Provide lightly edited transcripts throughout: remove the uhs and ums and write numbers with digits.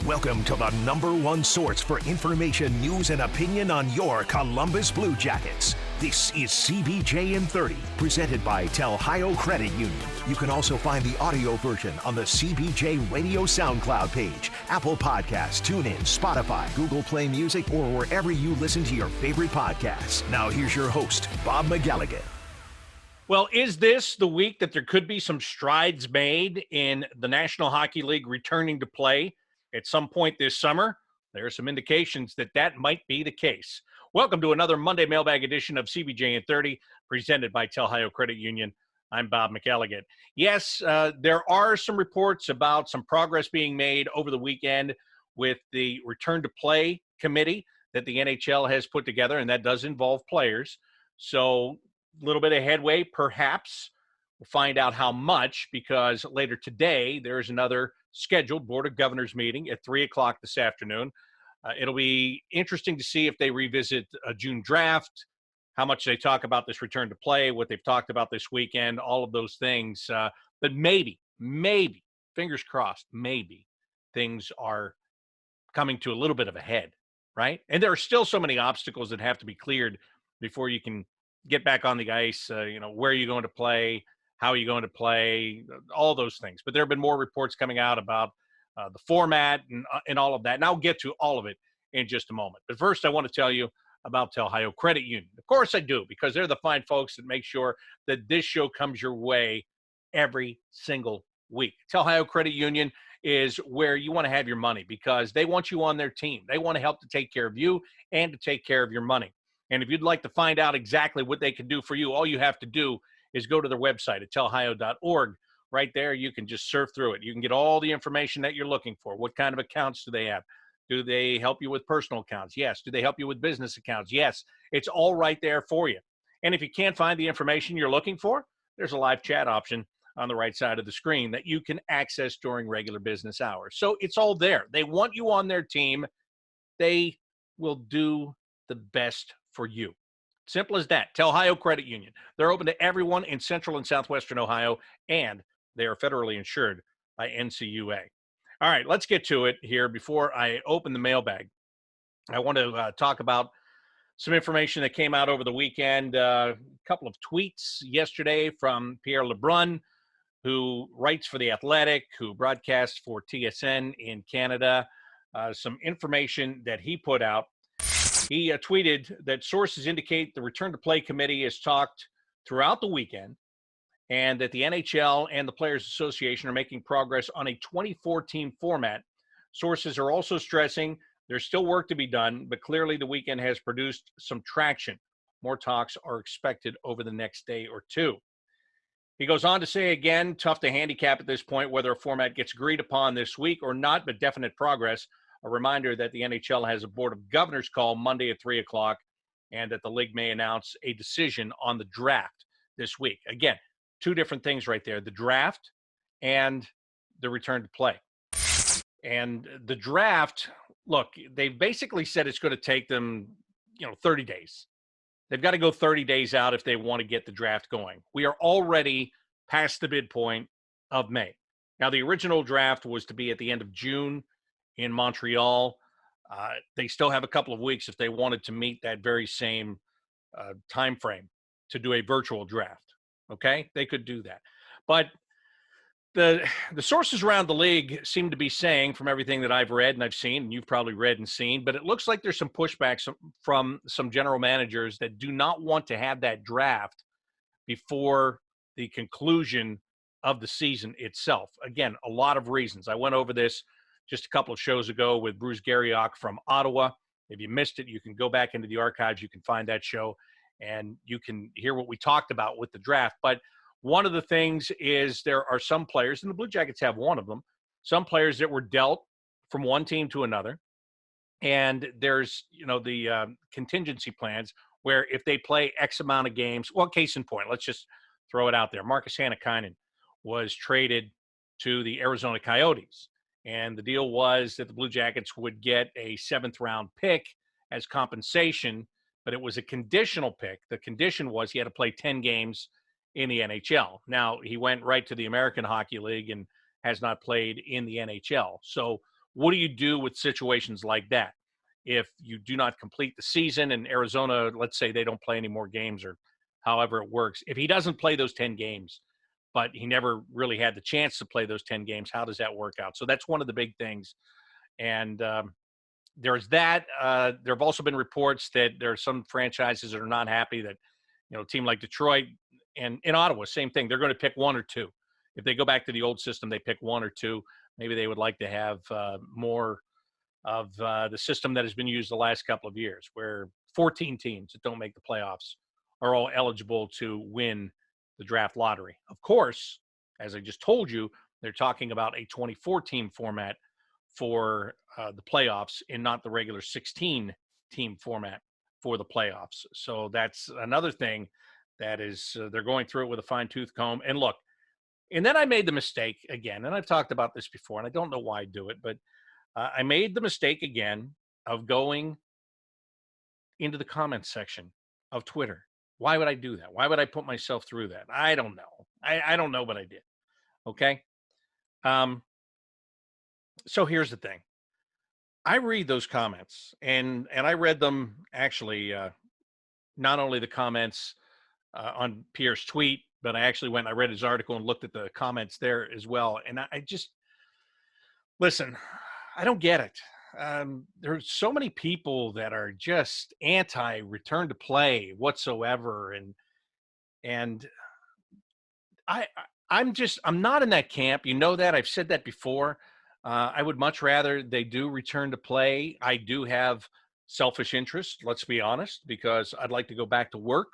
Welcome to the #1 source for information, news, and opinion on your Columbus Blue Jackets. This is CBJin30, presented by Telhio Credit Union. You can also find the audio version on the CBJ Radio SoundCloud page, Apple Podcasts, TuneIn, Spotify, Google Play Music, or wherever you listen to your favorite podcasts. Now here's your host, Bob McElligott. Well, is this the week that there could be some strides made in the National Hockey League returning to play at some point this summer? There are some indications that that might be the case. Welcome to another Monday Mailbag edition of CBJin30, presented by Telhio Credit Union. I'm Bob McElligott. Yes, there are some reports about some progress being made over the weekend with the return to play committee that the NHL has put together, and that does involve players. So a little bit of headway, perhaps. We'll find out how much, because later today there's another scheduled Board of Governors meeting at 3 o'clock this afternoon. It'll be interesting to see if they revisit a June draft, how much they talk about this return to play, what they've talked about this weekend, all of those things. But maybe, fingers crossed, maybe things are coming to a little bit of a head, right? And there are still so many obstacles that have to be cleared before you can get back on the ice. Where are you going to play? How are you going to play? All those things. But there have been more reports coming out about the format and all of that. And I'll get to all of it in just a moment. But first, I want to tell you about Telhio Credit Union. Of course I do, because they're the fine folks that make sure that this show comes your way every single week. Telhio Credit Union is where you want to have your money, because they want you on their team. They want to help to take care of you and to take care of your money. And if you'd like to find out exactly what they can do for you, all you have to do is go to their website at telhio.org. Right there, you can just surf through it. You can get all the information that you're looking for. What kind of accounts do they have? Do they help you with personal accounts? Yes. Do they help you with business accounts? Yes. It's all right there for you. And if you can't find the information you're looking for, there's a live chat option on the right side of the screen that you can access during regular business hours. So it's all there. They want you on their team. They will do the best for you. Simple as that. Telhio Credit Union. They're open to everyone in Central and Southwestern Ohio, and they are federally insured by NCUA. All right, let's get to it here. Before I open the mailbag, I want to talk about some information that came out over the weekend. A couple of tweets yesterday from Pierre LeBrun, who writes for The Athletic, who broadcasts for TSN in Canada. Some information that he put out. He tweeted that sources indicate the Return to Play Committee has talked throughout the weekend, and that the NHL and the Players Association are making progress on a 24-team format. Sources are also stressing there's still work to be done, but clearly the weekend has produced some traction. More talks are expected over the next day or two. He goes on to say, again, tough to handicap at this point whether a format gets agreed upon this week or not, but definite progress. A reminder that the NHL has a Board of Governors call Monday at 3 o'clock, and that the league may announce a decision on the draft this week. Again, two different things right there, the draft and the return to play. And the draft, look, they've basically said it's going to take them, 30 days. They've got to go 30 days out if they want to get the draft going. We are already past the midpoint of May. Now, the original draft was to be at the end of June in Montreal. They still have a couple of weeks if they wanted to meet that very same time frame to do a virtual draft. Okay, they could do that. But the sources around the league seem to be saying, from everything that I've read and I've seen, and you've probably read and seen, but it looks like there's some pushbacks from some general managers that do not want to have that draft before the conclusion of the season itself. Again, a lot of reasons. I went over this just a couple of shows ago with Bruce Garriock from Ottawa. If you missed it, you can go back into the archives. You can find that show, and you can hear what we talked about with the draft. But one of the things is there are some players, and the Blue Jackets have one of them, some players that were dealt from one team to another. And there's, the contingency plans where if they play X amount of games, well, case in point, let's just throw it out there. Marcus Hannikainen was traded to the Arizona Coyotes. And the deal was that the Blue Jackets would get a 7th-round pick as compensation, but it was a conditional pick. The condition was he had to play 10 games in the NHL. Now, he went right to the American Hockey League and has not played in the NHL. So what do you do with situations like that? If you do not complete the season and Arizona, let's say they don't play any more games or however it works, if he doesn't play those 10 games, but he never really had the chance to play those 10 games, how does that work out? So that's one of the big things. And there's that. There have also been reports that there are some franchises that are not happy that, a team like Detroit and in Ottawa, same thing. They're going to pick one or two. If they go back to the old system, they pick one or two. Maybe they would like to have more of the system that has been used the last couple of years, where 14 teams that don't make the playoffs are all eligible to win the draft lottery. Of course, as I just told you, they're talking about a 24-team format for the playoffs and not the regular 16-team format for the playoffs. So that's another thing that is they're going through it with a fine-tooth comb. And look, and then I made the mistake again, and I've talked about this before, and I don't know why I do it, but I made the mistake again of going into the comments section of Twitter. Why would I do that? Why would I put myself through that? I don't know. I don't know, but I did. Okay. So here's the thing. I read those comments, and I read them actually, not only the comments on Pierre's tweet, but I actually went and I read his article and looked at the comments there as well. And I just, listen, I don't get it. There's so many people that are just anti-return to play whatsoever, and I'm not in that camp. You know that. I've said that before. I would much rather they do return to play. I do have selfish interest, let's be honest, because I'd like to go back to work.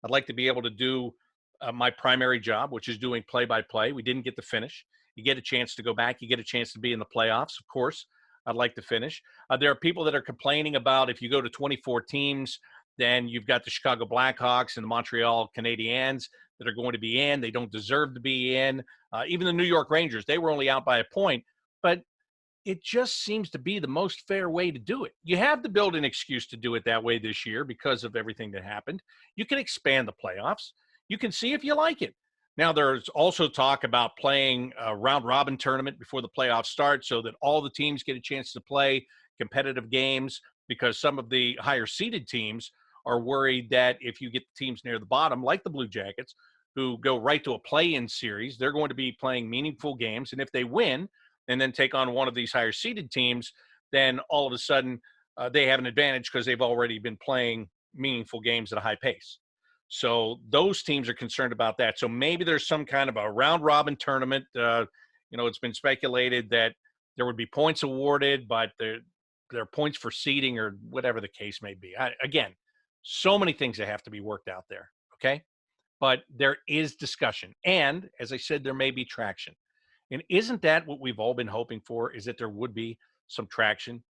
I'd like to be able to do my primary job, which is doing play-by-play. We didn't get to finish. You get a chance to go back. You get a chance to be in the playoffs, of course. I'd like to finish. There are people that are complaining about if you go to 24 teams, then you've got the Chicago Blackhawks and the Montreal Canadiens that are going to be in. They don't deserve to be in. Even the New York Rangers, they were only out by a point. But it just seems to be the most fair way to do it. You have to build an excuse to do it that way this year because of everything that happened. You can expand the playoffs. You can see if you like it. Now, there's also talk about playing a round-robin tournament before the playoffs start so that all the teams get a chance to play competitive games, because some of the higher-seeded teams are worried that if you get the teams near the bottom, like the Blue Jackets, who go right to a play-in series, they're going to be playing meaningful games. And if they win and then take on one of these higher-seeded teams, then all of a sudden they have an advantage because they've already been playing meaningful games at a high pace. So those teams are concerned about that. So maybe there's some kind of a round-robin tournament. It's been speculated that there would be points awarded, but there are points for seeding or whatever the case may be. Again, so many things that have to be worked out there, okay? But there is discussion. And, as I said, there may be traction. And isn't that what we've all been hoping for, is that there would be some traction?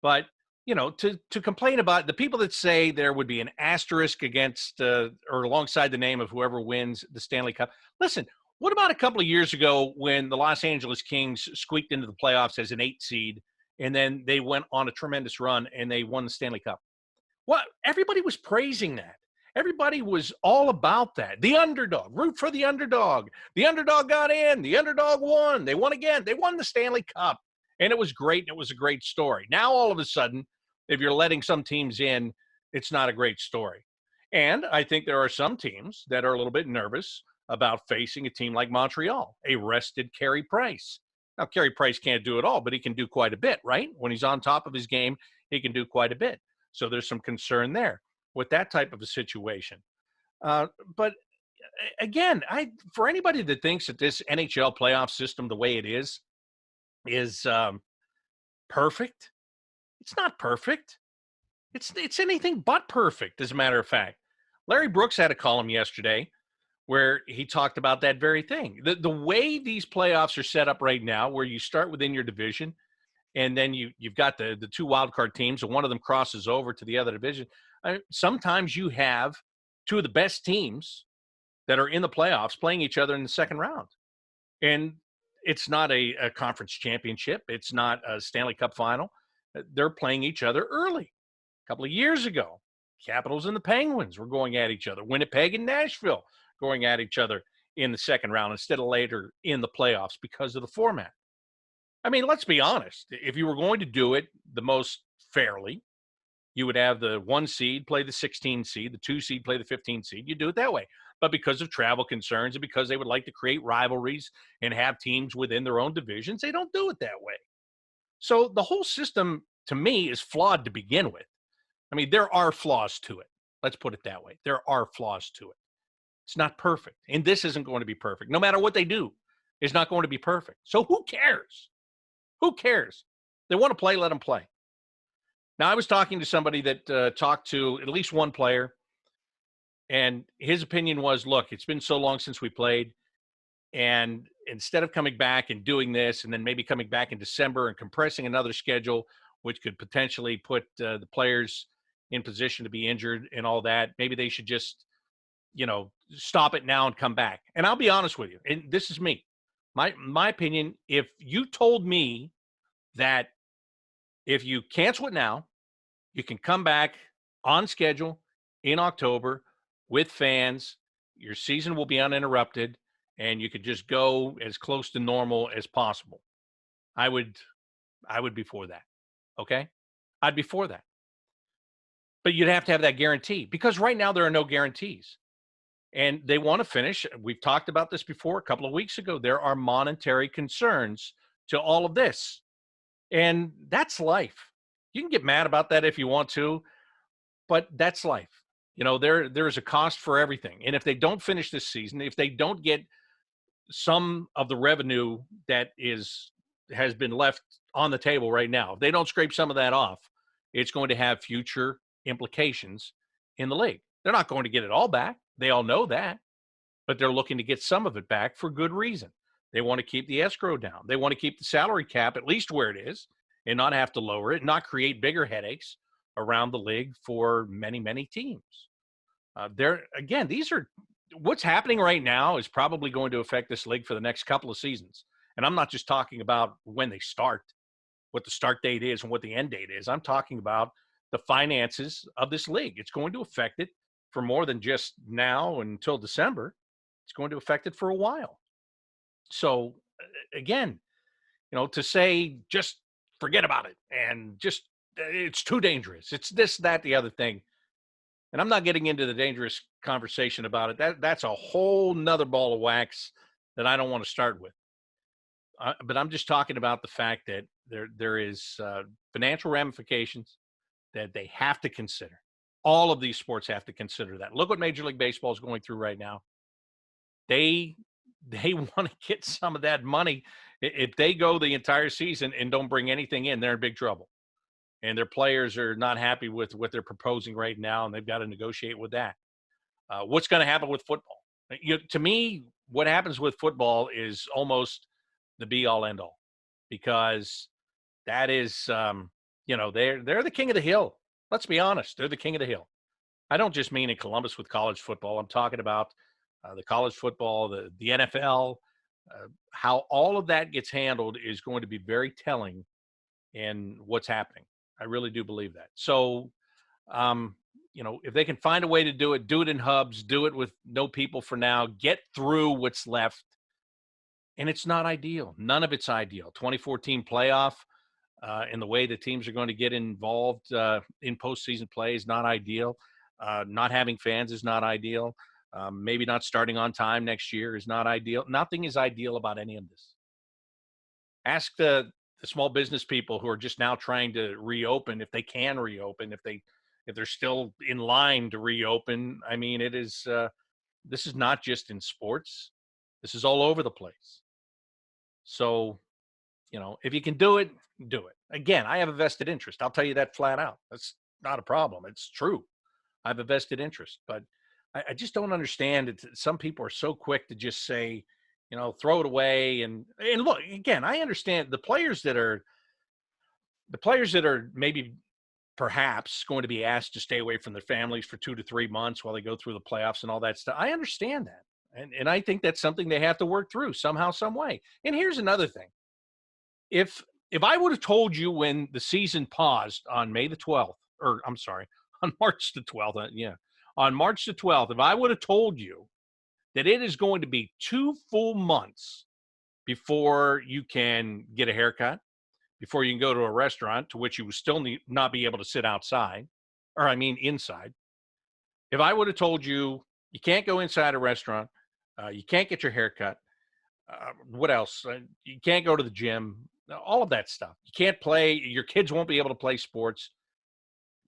But to complain about the people that say there would be an asterisk against or alongside the name of whoever wins the Stanley Cup. Listen, what about a couple of years ago when the Los Angeles Kings squeaked into the playoffs as an 8 seed, and then they went on a tremendous run and they won the Stanley Cup? Well, everybody was praising that. Everybody was all about that. The underdog, root for the underdog. The underdog got in. The underdog won. They won again. They won the Stanley Cup. And it was great, and it was a great story. Now, all of a sudden, if you're letting some teams in, it's not a great story. And I think there are some teams that are a little bit nervous about facing a team like Montreal, a rested Carey Price. Now, Carey Price can't do it all, but he can do quite a bit, right? When he's on top of his game, he can do quite a bit. So there's some concern there with that type of a situation. But again, for anybody that thinks that this NHL playoff system, the way it is perfect. It's not perfect. It's anything but perfect, as a matter of fact. Larry Brooks had a column yesterday where he talked about that very thing. The way these playoffs are set up right now, where you start within your division, and then you've got the two wildcard teams, and one of them crosses over to the other division. Sometimes you have two of the best teams that are in the playoffs playing each other in the second round. And it's not a conference championship. It's not a Stanley Cup final. They're playing each other early. A couple of years ago, Capitals and the Penguins were going at each other. Winnipeg and Nashville going at each other in the second round instead of later in the playoffs because of the format. I mean, let's be honest. If you were going to do it the most fairly, you would have the 1 seed play the 16 seed, the 2 seed play the 15 seed. You do it that way. But because of travel concerns and because they would like to create rivalries and have teams within their own divisions, they don't do it that way. So the whole system, to me, is flawed to begin with. I mean, there are flaws to it. Let's put it that way. There are flaws to it. It's not perfect. And this isn't going to be perfect. No matter what they do, it's not going to be perfect. So who cares? Who cares? They want to play, let them play. Now, I was talking to somebody that talked to at least one player, and his opinion was, look, it's been so long since we played, and instead of coming back and doing this and then maybe coming back in December and compressing another schedule, which could potentially put the players in position to be injured and all that, maybe they should just, stop it now and come back. And I'll be honest with you, and this is me. My opinion, if you told me that if you cancel it now, you can come back on schedule in October with fans, your season will be uninterrupted, and you could just go as close to normal as possible. I would be for that. Okay? I'd be for that. But you'd have to have that guarantee because right now there are no guarantees. And they want to finish. We've talked about this before a couple of weeks ago. There are monetary concerns to all of this. And that's life. You can get mad about that if you want to, but that's life. There is a cost for everything. And if they don't finish this season, if they don't get some of the revenue that has been left on the table right now, if they don't scrape some of that off, it's going to have future implications in the league. They're not going to get it all back. They all know that, but they're looking to get some of it back for good reason. They want to keep the escrow down. They want to keep the salary cap at least where it is and not have to lower it, not create bigger headaches around the league for many, many teams. These are what's happening right now is probably going to affect this league for the next couple of seasons. And I'm not just talking about when they start, what the start date is and what the end date is. I'm talking about the finances of this league. It's going to affect it for more than just now until December. It's going to affect it for a while. So again, to say just forget about it and just it's too dangerous. It's this, that, the other thing. And I'm not getting into the dangerous conversation about it. That's a whole nother ball of wax that I don't want to start with. But I'm just talking about the fact that there is financial ramifications that they have to consider. All of these sports have to consider that. Look what Major League Baseball is going through right now. They want to get some of that money. If they go the entire season and don't bring anything in, they're in big trouble. And their players are not happy with what they're proposing right now, and they've got to negotiate with that. What's going to happen with football? To me, what happens with football is almost the be-all, end-all, because that is, they're the king of the hill. Let's be honest. They're the king of the hill. I don't just mean in Columbus with college football. I'm talking about the college football, the NFL, how all of that gets handled is going to be very telling in what's happening. I really do believe that. So, if they can find a way to do it in hubs, do it with no people for now, get through what's left. And it's not ideal. None of it's ideal. 2014 playoff and the way the teams are going to get involved in postseason play is not ideal. Not having fans is not ideal. Maybe not starting on time next year is not ideal. Nothing is ideal about any of this. Ask the small business people who are just now trying to reopen, if they can reopen, if they're still in line to reopen. I mean, it is this is not just in sports. This is all over the place. So, if you can do it, do it. Again, I have a vested interest. I'll tell you that flat out. That's not a problem. It's true. I have a vested interest, but I just don't understand it. Some people are so quick to just say, throw it away. And look, again, I understand the players that are maybe perhaps going to be asked to stay away from their families for 2 to 3 months while they go through the playoffs and all that stuff. I understand that. And I think that's something they have to work through somehow, some way. And here's another thing. If I would have told you when the season paused on May the 12th, or I'm sorry, on March the 12th, on March the 12th, if I would have told you that it is going to be 2 full months before you can get a haircut, before you can go to a restaurant, to which you will still not be able to sit outside, or I mean inside. If I would have told you you can't go inside a restaurant, you can't get your haircut, what else? You can't go to the gym, all of that stuff. You can't play, your kids won't be able to play sports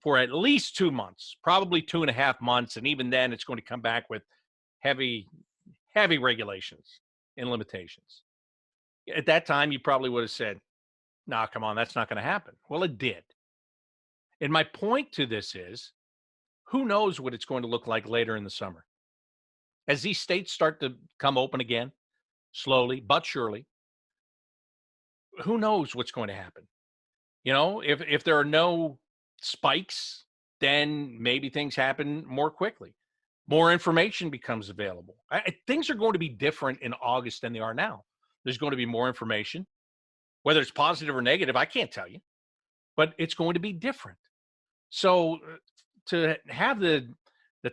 for at least 2 months, probably 2.5 months. And even then, it's going to come back with heavy, heavy regulations and limitations. At that time, you probably would have said, nah, come on, that's not going to happen. Well, it did. And my point to this is, who knows what it's going to look like later in the summer? As these states start to come open again, slowly but surely, who knows what's going to happen? If there are no spikes, then maybe things happen more quickly. More information becomes available. Things are going to be different in August than they are now. There's going to be more information, whether it's positive or negative, I can't tell you, but it's going to be different. So to have the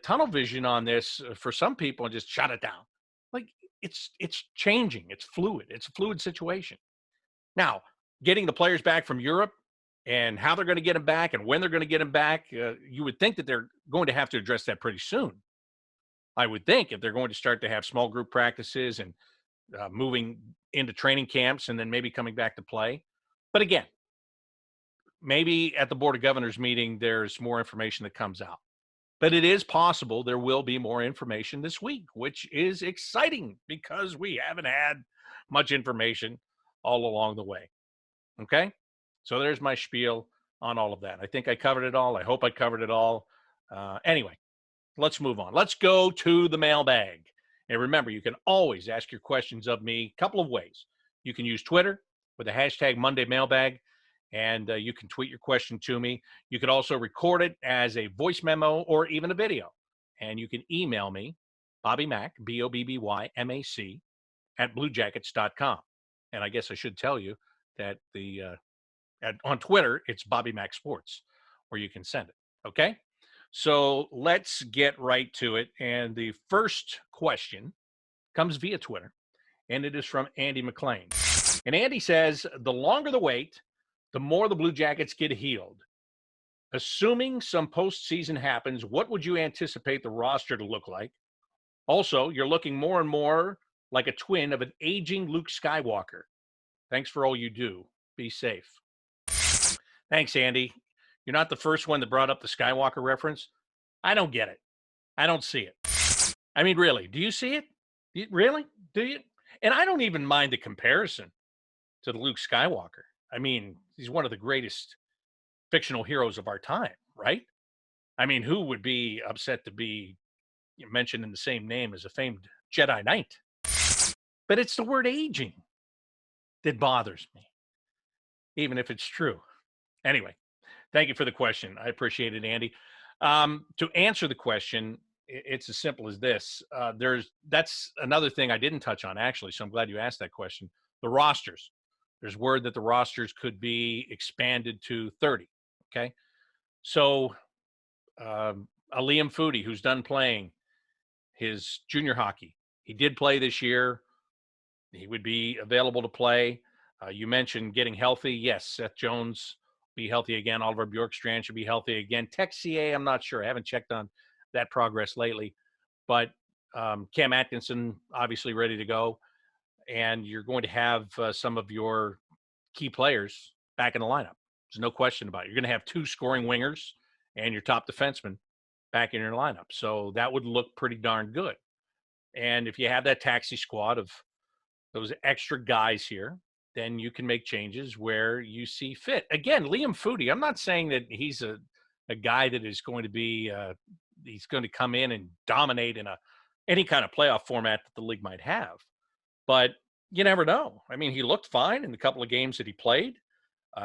tunnel vision on this for some people and just shut it down, like it's changing, it's fluid, it's a fluid situation. Now, getting the players back from Europe and how they're going to get them back and when they're going to get them back, you would think that they're going to have to address that pretty soon. I would think if they're going to start to have small group practices and moving into training camps and then maybe coming back to play. But again, maybe at the Board of Governors meeting, there's more information that comes out. But it is possible there will be more information this week, which is exciting because we haven't had much information all along the way. Okay? So there's my spiel on all of that. I think I covered it all. I hope I covered it all. Anyway, let's move on. Let's go to the mailbag. And remember, you can always ask your questions of me a couple of ways. You can use Twitter with the hashtag Monday Mailbag, and you can tweet your question to me. You can also record it as a voice memo or even a video. And you can email me, Bobby Mack, BOBBYMAC, at bluejackets.com. And I guess I should tell you that on Twitter, it's Bobby Mack Sports, where you can send it. Okay? So let's get right to it. And the first question comes via Twitter, and it is from Andy McLean. And Andy says, the longer the wait, the more the Blue Jackets get healed. Assuming some postseason happens, what would you anticipate the roster to look like? Also, you're looking more and more like a twin of an aging Luke Skywalker. Thanks for all you do. Be safe. Thanks, Andy. You're not the first one that brought up the Skywalker reference. I don't get it. I don't see it. I mean, really, do you see it? Really? Do you? And I don't even mind the comparison to the Luke Skywalker. I mean, he's one of the greatest fictional heroes of our time, right? I mean, who would be upset to be mentioned in the same name as a famed Jedi Knight? But it's the word aging that bothers me, even if it's true. Anyway, thank you for the question. I appreciate it, Andy. To answer the question, it's as simple as this. That's another thing I didn't touch on, actually, so I'm glad you asked that question. The rosters. There's word that the rosters could be expanded to 30, okay? So a Liam Foudy, who's done playing his junior hockey, he did play this year. He would be available to play. You mentioned getting healthy. Yes, Seth Jones be healthy again. Oliver Bjorkstrand should be healthy again. Texier, I'm not sure. I haven't checked on that progress lately. But Cam Atkinson, obviously ready to go. And you're going to have some of your key players back in the lineup. There's no question about it. You're going to have 2 scoring wingers and your top defenseman back in your lineup. So that would look pretty darn good. And if you have that taxi squad of those extra guys here, then you can make changes where you see fit. Again, Liam Foudy, I'm not saying that he's a guy that is going to be he's going to come in and dominate in any kind of playoff format that the league might have. But you never know. I mean, he looked fine in the couple of games that he played.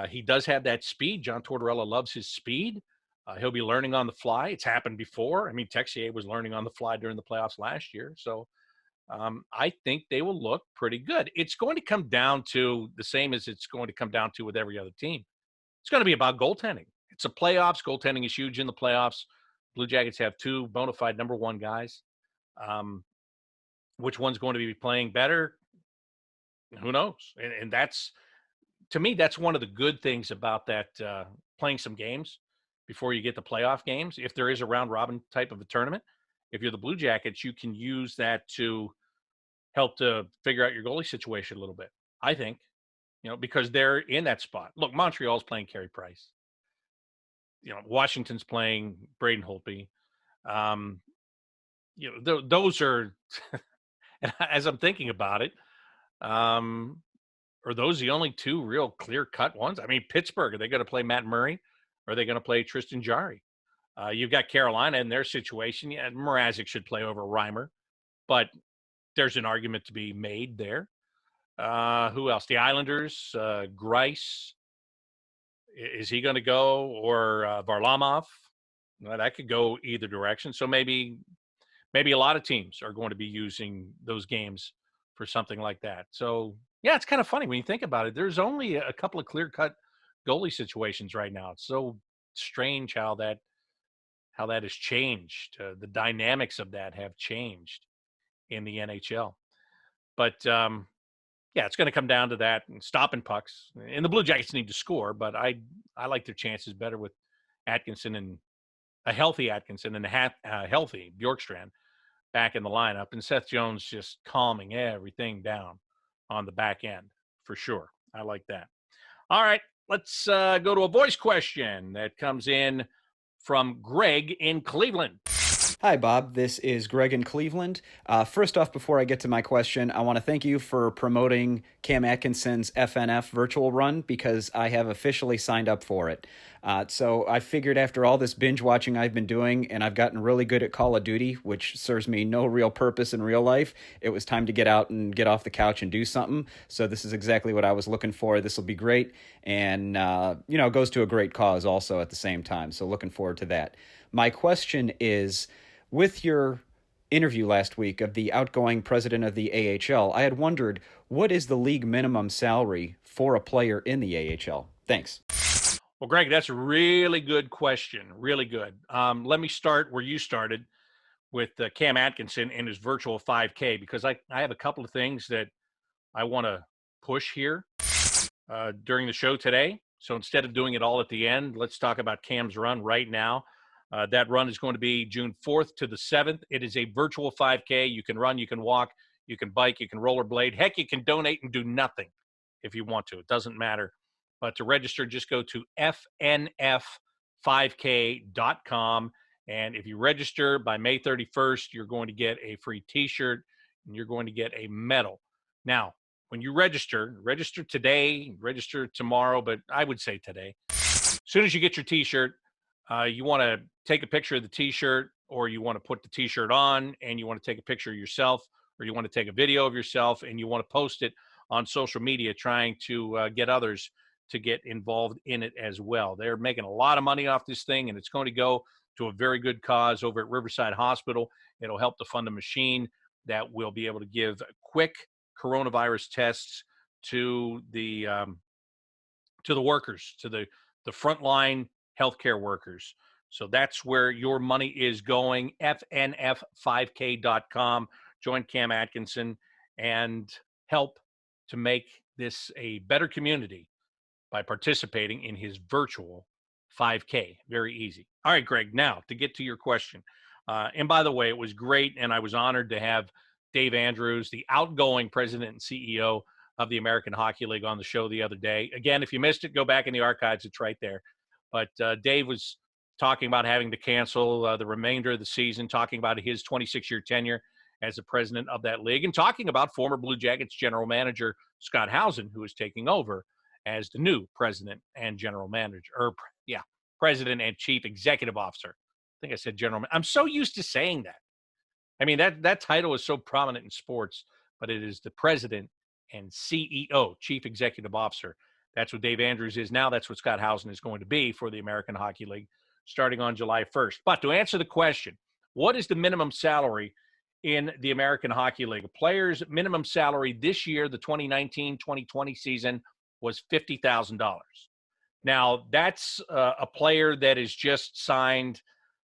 He does have that speed. John Tortorella loves his speed. He'll be learning on the fly. It's happened before. I mean, Texier was learning on the fly during the playoffs last year. So I think they will look pretty good. It's going to come down to the same as it's going to come down to with every other team. It's going to be about goaltending. It's a playoffs. Goaltending is huge in the playoffs. Blue Jackets have 2 bona fide number 1 guys. Which one's going to be playing better? Who knows? And that's, to me, that's one of the good things about that, playing some games before you get the playoff games. If there is a round robin type of a tournament, if you're the Blue Jackets, you can use that to help to figure out your goalie situation a little bit. I think, because they're in that spot. Look, Montreal's playing Carey Price. Washington's playing Braden Holtby. Um, those are, as I'm thinking about it, um, are those the only two real clear-cut ones? I mean, Pittsburgh, are they going to play Matt Murray? Or are they going to play Tristan Jarry? You've got Carolina in their situation. Yeah, Mrazek should play over Reimer, but there's an argument to be made there. Who else? The Islanders, Grice. Is he going to go? Or Varlamov? Well, that could go either direction. So maybe a lot of teams are going to be using those games for something like that. So, yeah, it's kind of funny when you think about it. There's only a couple of clear-cut goalie situations right now. It's so strange how that has changed. The dynamics of that have changed in the NHL. But, yeah, it's going to come down to that and stopping pucks. And the Blue Jackets need to score, but I like their chances better with Atkinson and a healthy Atkinson and a healthy Bjorkstrand back in the lineup, and Seth Jones just calming everything down on the back end for sure. I like that. All right, let's go to a voice question that comes in from Greg in Cleveland. Hi, Bob. This is Greg in Cleveland. First off, before I get to my question, I want to thank you for promoting Cam Atkinson's FNF virtual run because I have officially signed up for it. So I figured after all this binge watching I've been doing, and I've gotten really good at Call of Duty, which serves me no real purpose in real life, it was time to get out and get off the couch and do something. So this is exactly what I was looking for. This will be great. And, it goes to a great cause also at the same time. So looking forward to that. My question is, with your interview last week of the outgoing president of the AHL, I had wondered, what is the league minimum salary for a player in the AHL? Thanks. Well, Greg, that's a really good question. Really good. Let me start where you started with Cam Atkinson and his virtual 5K, because I have a couple of things that I want to push here during the show today. So instead of doing it all at the end, let's talk about Cam's run right now. That run is going to be June 4th to the 7th. It is a virtual 5K. You can run, you can walk, you can bike, you can rollerblade. Heck, you can donate and do nothing if you want to. It doesn't matter. But to register, just go to fnf5k.com. And if you register by May 31st, you're going to get a free T-shirt and you're going to get a medal. Now, when you register today, register tomorrow, but I would say today. As soon as you get your T-shirt, you want to take a picture of the T-shirt, or you want to put the T-shirt on and you want to take a picture of yourself, or you want to take a video of yourself and you want to post it on social media, trying to get others to get involved in it as well. They're making a lot of money off this thing, and it's going to go to a very good cause over at Riverside Hospital. It'll help to fund a machine that will be able to give quick coronavirus tests to the workers, to the frontline healthcare workers. So that's where your money is going. fnf5k.com. Join Cam Atkinson and help to make this a better community by participating in his virtual 5K. Very easy. All right, Greg, now to get to your question. And by the way, it was great, and I was honored to have Dave Andrews, the outgoing president and CEO of the American Hockey League, on the show the other day. Again, if you missed it, go back in the archives. It's right there. But Dave was talking about having to cancel the remainder of the season, talking about his 26-year tenure as the president of that league, and talking about former Blue Jackets general manager Scott Housen, who is taking over as the new president and general manager, president and chief executive officer. I think I said general. I'm so used to saying that. I mean, that title is so prominent in sports, but it is the president and CEO, chief executive officer. That's what Dave Andrews is now. That's what Scott Housen is going to be for the American Hockey League starting on July 1st. But to answer the question, what is the minimum salary in the American Hockey League? A player's minimum salary this year, the 2019-2020 season, was $50,000. Now, that's a player that is just signed.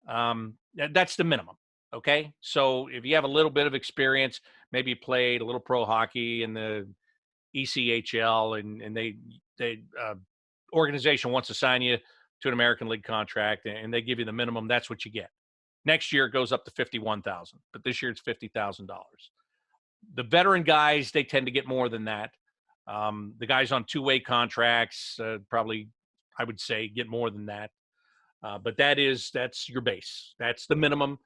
That's the minimum, okay? So if you have a little bit of experience, maybe you played a little pro hockey in the ECHL, and they organization wants to sign you to an American League contract, and they give you the minimum. That's what you get. Next year it goes up to $51,000, but this year it's $50,000. The veteran guys, they tend to get more than that. The guys on two-way contracts probably, I would say, get more than that. But that's your base. That's the minimum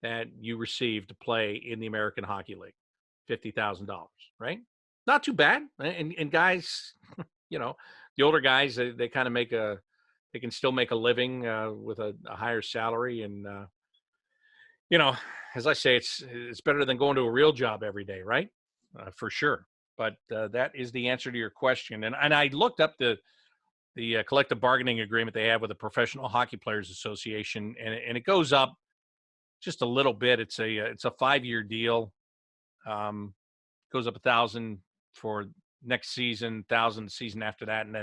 that you receive to play in the American Hockey League, $50,000, right? Not too bad. And guys, the older guys, they kind of they can still make a living with a higher salary. And, as I say, it's better than going to a real job every day, right? For sure. But that is the answer to your question. And I looked up the collective bargaining agreement they have with the Professional Hockey Players Association, and it goes up just a little bit. It's a 5-year deal. Goes up $1,000 for next season, $1,000 the season after that, and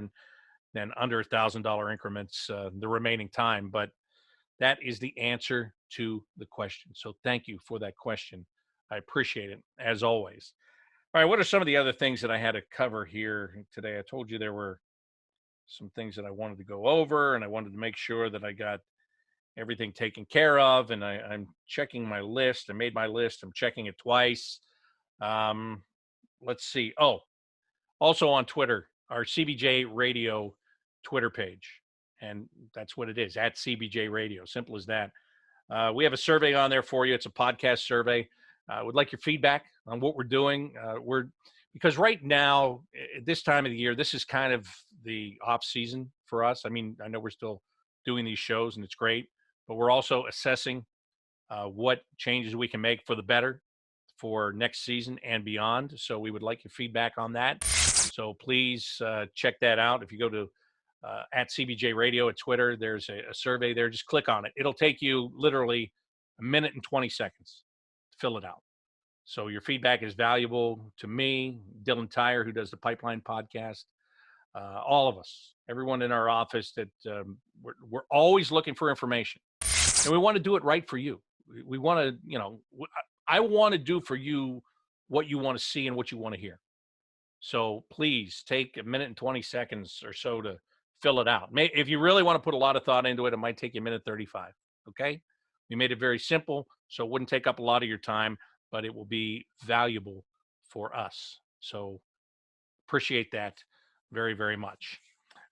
then under $1,000 increments the remaining time. But that is the answer to the question. So thank you for that question. I appreciate it, as always. All right, what are some of the other things that I had to cover here today? I told you there were some things that I wanted to go over, and I wanted to make sure that I got everything taken care of. And I'm checking my list. I made my list. I'm checking it twice. Let's see. Oh, also on Twitter, our CBJ Radio Twitter page. And that's what it is, at CBJ Radio. Simple as that. We have a survey on there for you. It's a podcast survey. Would like your feedback on what we're doing. Because right now, at this time of the year, this is kind of the off season for us. I mean, I know we're still doing these shows and it's great, but we're also assessing what changes we can make for the better for next season and beyond. So we would like your feedback on that. So please check that out. If you go to at CBJ Radio at Twitter, there's a survey there. Just click on it. It'll take you literally a minute and 20 seconds to fill it out. So your feedback is valuable to me, Dylan Tyre, who does the Pipeline podcast, all of us, everyone in our office, that we're always looking for information. And we want to do it right for you. We want to, I want to do for you what you want to see and what you want to hear. So please take a minute and 20 seconds or so to fill it out. If you really want to put a lot of thought into it, it might take you a minute 35. Okay. We made it very simple, so it wouldn't take up a lot of your time, but it will be valuable for us. So appreciate that very, very much.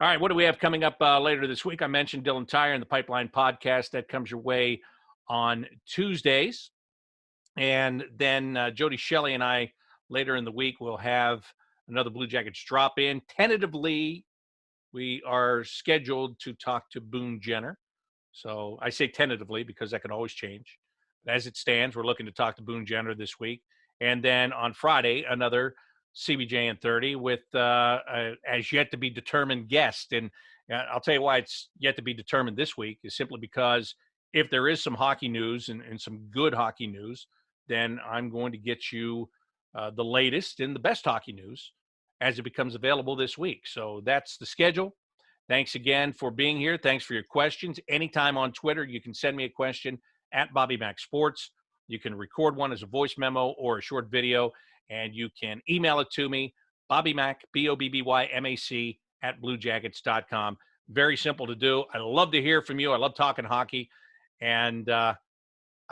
All right. What do we have coming up later this week? I mentioned Dylan Tyre and the Pipeline podcast. That comes your way on Tuesdays. And then Jody Shelley and I later in the week will have another Blue Jackets drop in. Tentatively, we are scheduled to talk to Boone Jenner. So I say tentatively because that can always change. But as it stands, we're looking to talk to Boone Jenner this week. And then on Friday, another CBJin30 with as yet to be determined guest. And I'll tell you why it's yet to be determined this week is simply because if there is some hockey news and some good hockey news, then I'm going to get you the latest and the best hockey news as it becomes available this week. So that's the schedule. Thanks again for being here. Thanks for your questions. Anytime on Twitter, you can send me a question at Bobby Mac Sports. You can record one as a voice memo or a short video, and you can email it to me, Bobby Mac, BOBBYMAC at BlueJackets.com. Very simple to do. I love to hear from you. I love talking hockey, and I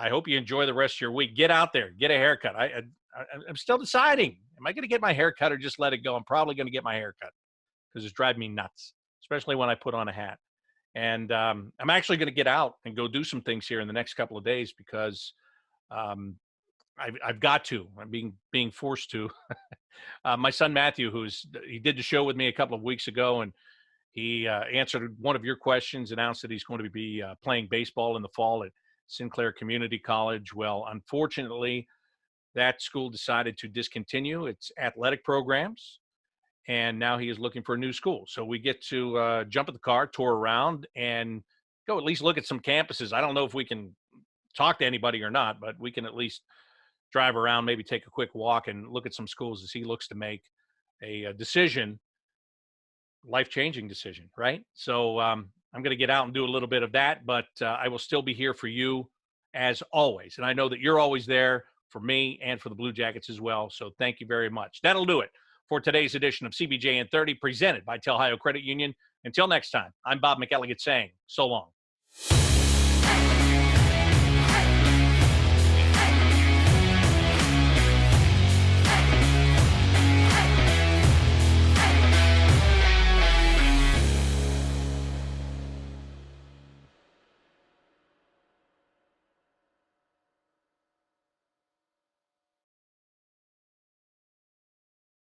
hope you enjoy the rest of your week. Get out there, get a haircut. I'm still deciding. Am I going to get my hair cut or just let it go? I'm probably going to get my hair cut because it's driving me nuts, especially when I put on a hat. And I'm actually going to get out and go do some things here in the next couple of days because I've got to. I'm being forced to. My son Matthew, he did the show with me a couple of weeks ago, and he answered one of your questions, announced that he's going to be playing baseball in the fall at Sinclair Community College. Well, unfortunately, that school decided to discontinue its athletic programs, and now he is looking for a new school. So we get to jump in the car, tour around, and go at least look at some campuses. I don't know if we can talk to anybody or not, but we can at least drive around, maybe take a quick walk and look at some schools as he looks to make a decision, life-changing decision, right? So I'm going to get out and do a little bit of that, but I will still be here for you as always. And I know that you're always there for me and for the Blue Jackets as well. So thank you very much. That'll do it for today's edition of CBJin30 presented by Telhio Credit Union. Until next time, I'm Bob McElligott saying so long.